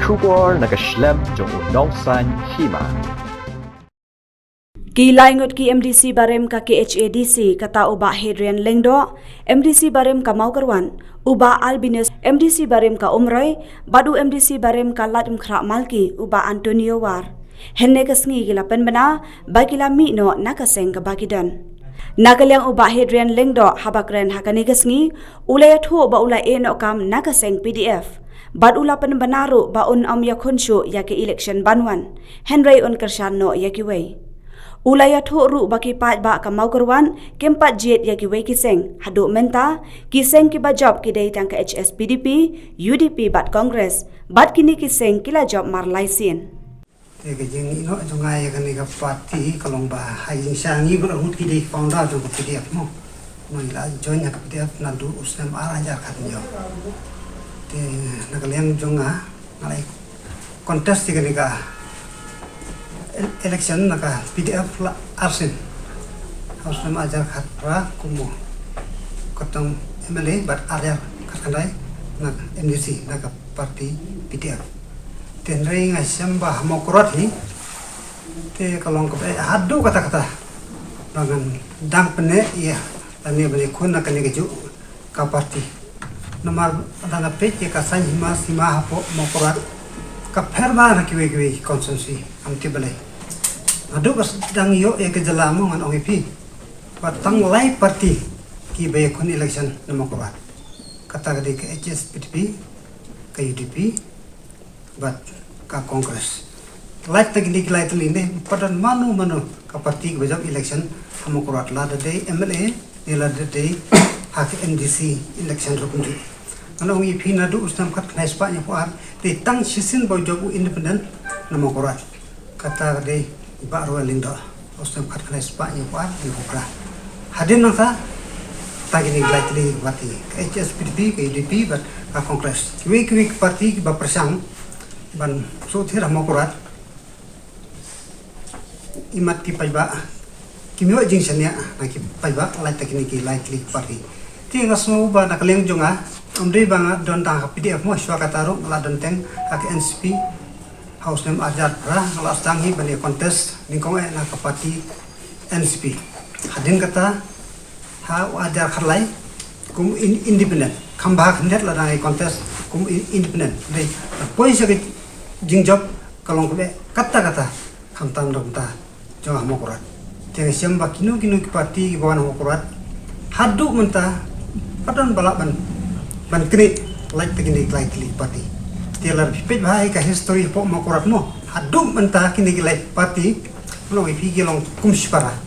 Trubor nakaslem jong unongsan hima. Kilaingot ki MDC barem ka KHADC kata uba Hadrian Lengdo, MDC barem ka Maukarwan, uba Albinus, MDC barem ka Umroy, badu MDC barem ka Latum Khra Malki, uba Antonio War. Henne kasngi gila penbena, bagila mi no nakaseng ka bagidan. Nagalyang uba Hadrian Lengdo habakren hakani kasngi, ulay atho ba ulay eno kam nakaseng PDF. Bad ula penbenaru ba un yakunshu yaki election banwan, Henry un kersano yaki way. Ulaya tho ru baki pat ba ka Maukarwan kempat jet ya ki wei kiseng hadu menta kiseng ki ba job ki dei tang ka HSPDP UDP bat Congress bat kini kiseng kila job mar laisin te ke jeng ino jongai kan ni ka parti kalong ba hai jing sangi ber hut ki dei founder jong PDF mo noi la join ya ka PDF na du usnam ara ja khat nyo te nakaleng jonga ngalai contest ki ni ka election naka PDF la arsin harus nama ajar khatra kumu kotong MLA bat ajar khandai nak MDC naka parti PDF tenrei ngai samba mokrot hi te kalong ke hadu kata-kata dengan dang pene ya tani bani kun naka ni keju ka parti nomor dana page ka san hima sima hapo mokrot ka perma na kiwe konsensi amti balai adu bas dang yo e ke jalamu ngan OIP patang lai parti ki be kun election nama kuat kata gede ke HSPDP ke UDP bat ka Congress lai teknik lai teline padan manu ka parti ke bejam election nama kuat la de MLA ila de hak MDC election rukundu ngan OIP na du usnam kat knais pa nya kuat de tang sisin bo job independent nama kuat kata gede Iba Royal Lindo, ostem kat kena sepak yang kuat di Bukra. Hadir nangsa, tagi ni gelaitli parti, HSPDP, UDP, bat ka Kongres. Kiwi parti ba persang, ban suthi ramakurat. Imat ki paiba, kimiwa jing senya, na ki paiba, lai tagi ni gelaitli parti. Ti ngasmu ba nakaleng jonga, umdei banga don tang PDF mo swa kataru la don teng ka NCP. Haus nem ajar pra ngelas tangi bani kontes ningkong na kapati NCP hadin kata ha ajar kharlai kum independent khamba khndet la dai kontes kum independent dei poi se jing job kalong ke kata khamtam dong ta jo mo kurat te semba kinu ki parti ki bawan mo kurat hadu menta padan balak ban kri like tegini like parti tialar pipet bahai ka history po makurat mo hadum mentah kini gilai parti long ipi gilong kumspara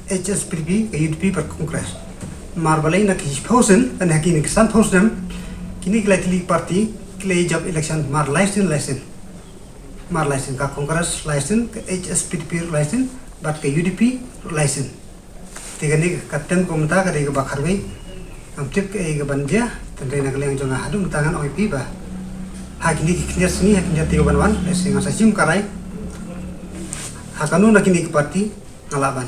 HSPDP ke UDP per kongres marbalai nak hispausen dan hakini kesan pausdem kini gilai tili parti gilai job election mar license ka kongres license ke HSPDP license bat ke UDP license tiga ni katem komentar ke ga bakharwe amtip ke ga banja tendai nak leng jonga hadum tangan OIP ba hakini kinyas ni hakini tiga banwan singa sasim karai hakanu nakini ke parti ngalaban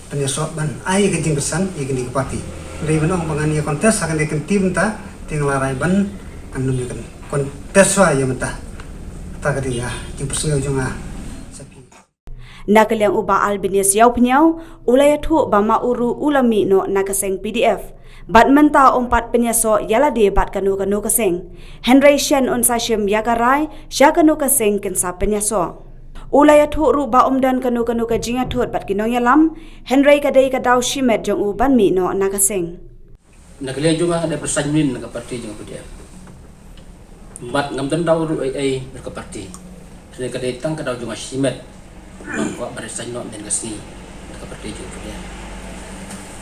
penyesok ban ai ke jing pesan yakini ke parti dari benong pangani kontes akan dekan tim ta tinggal larai ban anu kan kontes wa ya mentah ta kadi ya jing pesan jonga sapi Nakalyang uba Albinus yaw pnyaw ulay atho ba mauru ulami no nakaseng PDF bat menta umpat penyaso yala de bat kanu kaseng Henry Shen on sashim yagarai syakanu kaseng kensa penyaso ulaya thu ru ba umdan kanu ka jinga thot bat kinong yalam Henry kadai ka daw shimet jong uban mi no nakaseng nakalian juga ada persaingan dengan parti jeung dia bat ngam daw ru ai ka parti sene kadai tang ka daw juga shimet mangko barisan no den kasni ka parti jeung dia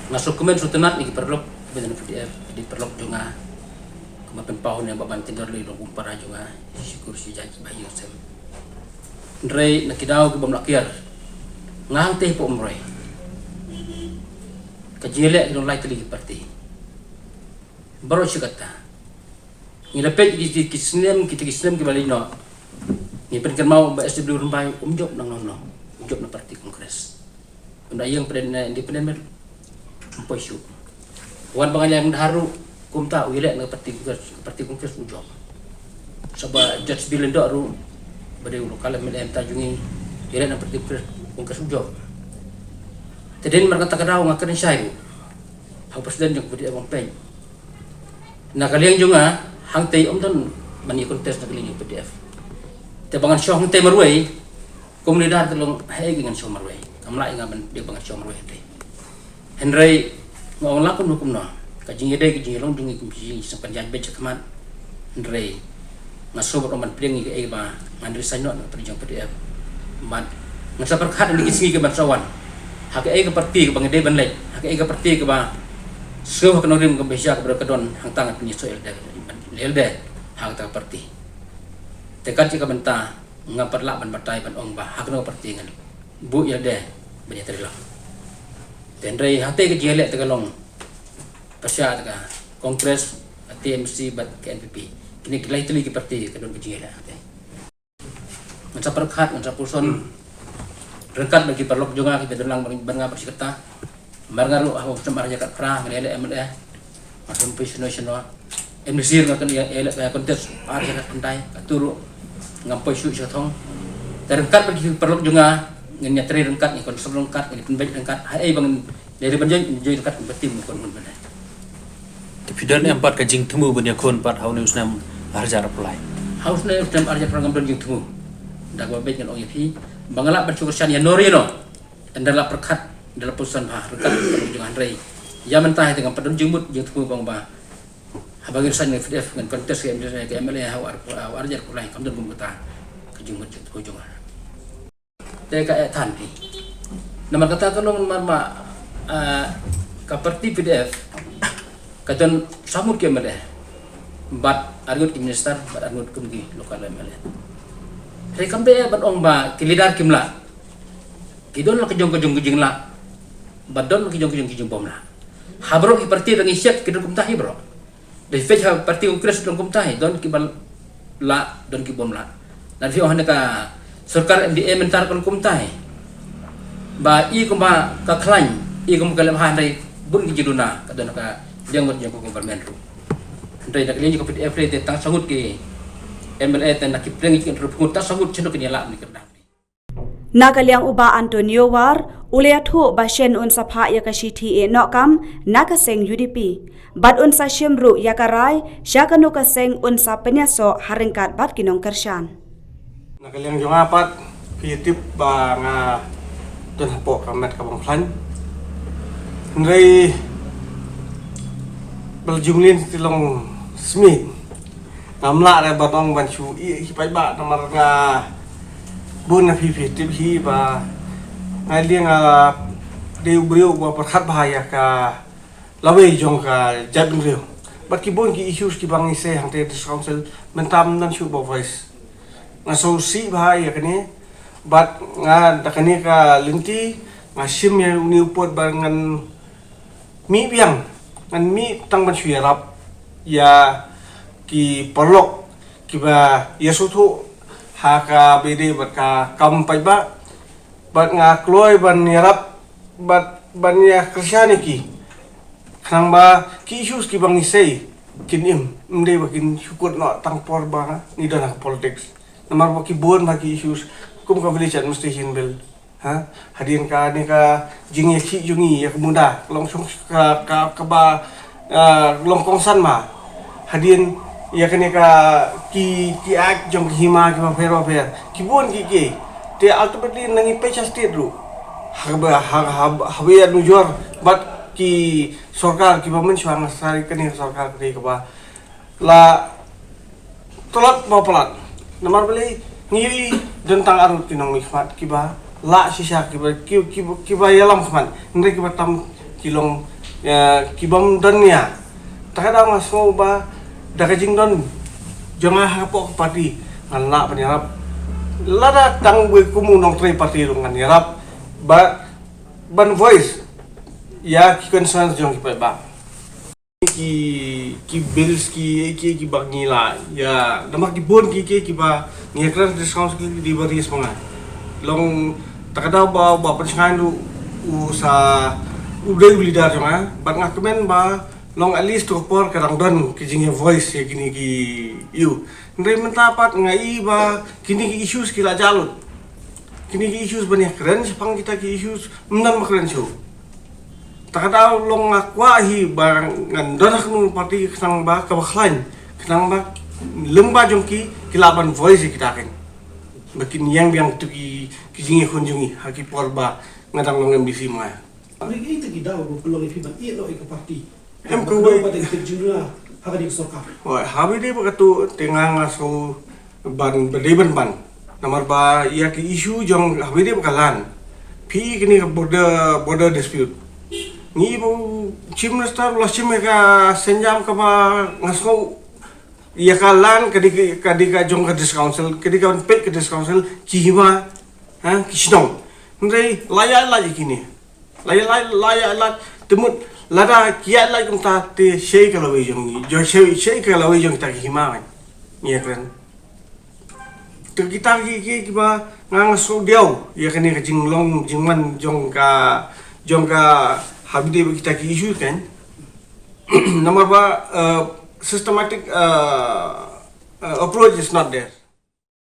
masuk komen sutenat ni perlu benar PDF di perlok juga kemarin pahun yang baban tidur li lo kumpara juga syukur si janji bayu sem ndrei nakidau ke bom lakiar ngang teh po umroy kajele ke lai tali parti baru sikata ni lepet di kisnem kita kisnem ke balino ni penkan mau ba SW rumbai job nang job na parti kongres unda yang independen poisu wan bangal yang haru kumta wile na parti kongres ujong sebab judge bill ndak ru bade lokal MLM tajungi dia nak pergi ungkas ujo teden mereka tak kadau ngakan syai hang presiden jong budi abang pen na kalian juga hang tei ton mani kontes na kalian PDF te bangan syong hang tei marwai komunidad telung hai dengan syong marwai kamla inga ban dia bangan syong marwai tei henry ngong lakon hukum no kajing ide kajing long dungi kumji sampai jan becak kaman henry ngasob roman pling ke ba ngandri sanyo na perjang PDF man ngasa perkhat ni kisigi ke bansawan hak ke parti ke bangde banlek hak ke parti ke ba so hak norim ke besya ke berkedon hang tangan punya soil lelde hak ta parti tekat ke benta ngapar lak ban batai ban ong ba hak no parti ngan bu ya de banyak terila tendrai hate ke jelek tegalong pasya ta kongres TMC bat ke NPP kini kelai teli ke parti kedon ke jelek ngasa perkhat ngasa pulson rengkat bagi perlok juga kita dalang bangga bersikata margaru aku semar jakat pra ngele MLE masuk nasional MDC ngakan ya kontes ar jakat pantai katuru ngampai su thong rengkat bagi perlok juga ngenya tri rengkat ni kon sebelum rengkat ni penbej rengkat hai bang dari banjang jadi rengkat betim kon benar Pidan empat kajing temu banyak kon pat haun usnam harjar apply haus na usnam arja program banjing temu dak babet ngan ong yapi bangala bercukusan ya nori no adalah perkat dalam putusan bah rekat perjuangan rei ya mentah dengan pedun jemut jeung temu bang ba habagir san FDF dengan kontes ke MLE hawar arjar pulai kamdun bumbuta ke jemut jeung perjuangan teka tan pi nama kata kalau marma ka parti PDF kadon samut ke MLE bat argut minister bat argut kumgi lokal MLE Rei kambe ban ong ba kilidar kimla. Kidon la kejong gejing la. Badon kejong bom la. Habro ki parti dang isyat kidon kumtahi bro. Dei fetch ha parti kongres dong kumtahi don ki bal la don ki bom la. Dan fi ohana ka sarkar MDA mentar kon kumtahi. Ba i kuma ka klan i kuma kalam ha dai bun ki jiduna kadon ka jang mot jang ko parmen ru. Dei dak li ko PDF re tang sangut ki MLE tan nakipring ikin ruput ta sangut chendok ni la ni kerdang Nagaliang uba Antonio War uliathu bashen un sapha yakashiti e nokam nakaseng UDP bad un sa shimru yakarai syakanu kaseng un sa penyaso haringkat bat kinong kershan Nagaliang jong apat pitip ba nga don hapo kamet kabang plan ndrei beljumlin tilong smith namla re batong banchu i pai ba namar nga bun na pipi tip hi ba ngai nga deu brio ba perkhat bahaya ka lawe jong ka jadung reu bat ki bun ki issues ki bang ise hang te council mentam nan shu ba voice nga so si bahaya kani bat nga dakani ka linti nga sim ya uni upot ba ngan mi biang ngan mi tang ban shu yarap ya ki perlok ki ba yesutu haka bede bat ka kam pai ba bat nga kloi ban yarap bat ban ya krisyani ki khang ba ki issues ki bang isei kin mde ba kin syukur no tang por ba ni dana politics namar ba ki bon ba ki issues kum ka village administration bill ha hadin ka ni ka jingi chi jungi ya muda long sung ka ba long kongsan ma hadin ya kene ka ki ak jong hima ki fer ki bon ki te ultimately nangi pecha state ru habiya nujor bat ki sarkar ki bamen swang sari kene sarkar ke ba la tolat bapalat namar beli ngiri tentang arut kinong mikmat ki ba la sisa ki ba yalam kman ndre ki batam kilong ki bam dania takada masmo ba dakajing don jangan hapok parti anak penyerap lada tang we kumu nong tri parti rungan nyerap ban voice ya ki concern jong ki ba ki bills ki bagila ya damak ki bon ki ba ngekran discount ki di baris mga long takada ba pensangan du sa udah beli dar jong bat ngakemen ba long at least to por karang don kijing voice ya kini ki you ndai mentapat ngai ba kini ki issues kila jalut kini ki issues banyak keren sepang kita ki issues mendam keren show takada long akwa hi barang ngandon aku parti kenang ba kabakhlain kenang ba lemba jongki kilaban voice kita kan makin yang tu ki kijing kunjungi haki porba ngadang long MDC maya Hari itu kita bawa peluang itu banyak lo ikut parti. Em kau pada kerjanya hari itu sokap. Wah, habi dia berkatu tengah ngasu ban berdeban ban. Nomor ba ia ke isu jong habi dia berkalan. Pi kini border dispute. Ni bu chief minister lo chief mereka senjam kapa ngasu ia kalan kadika jong ke council kadika pet ke council cihima kisnong. Ndai layak lagi kini. Layak temut lada kiat lagi kita te shei kalau wijong jo shei kalau wijong kita himangan ya kan tu kita ki ba ngang so diau ya kan ni jing long jingman jong ka habide kita ki issue kan nomor ba systematic approach is not there.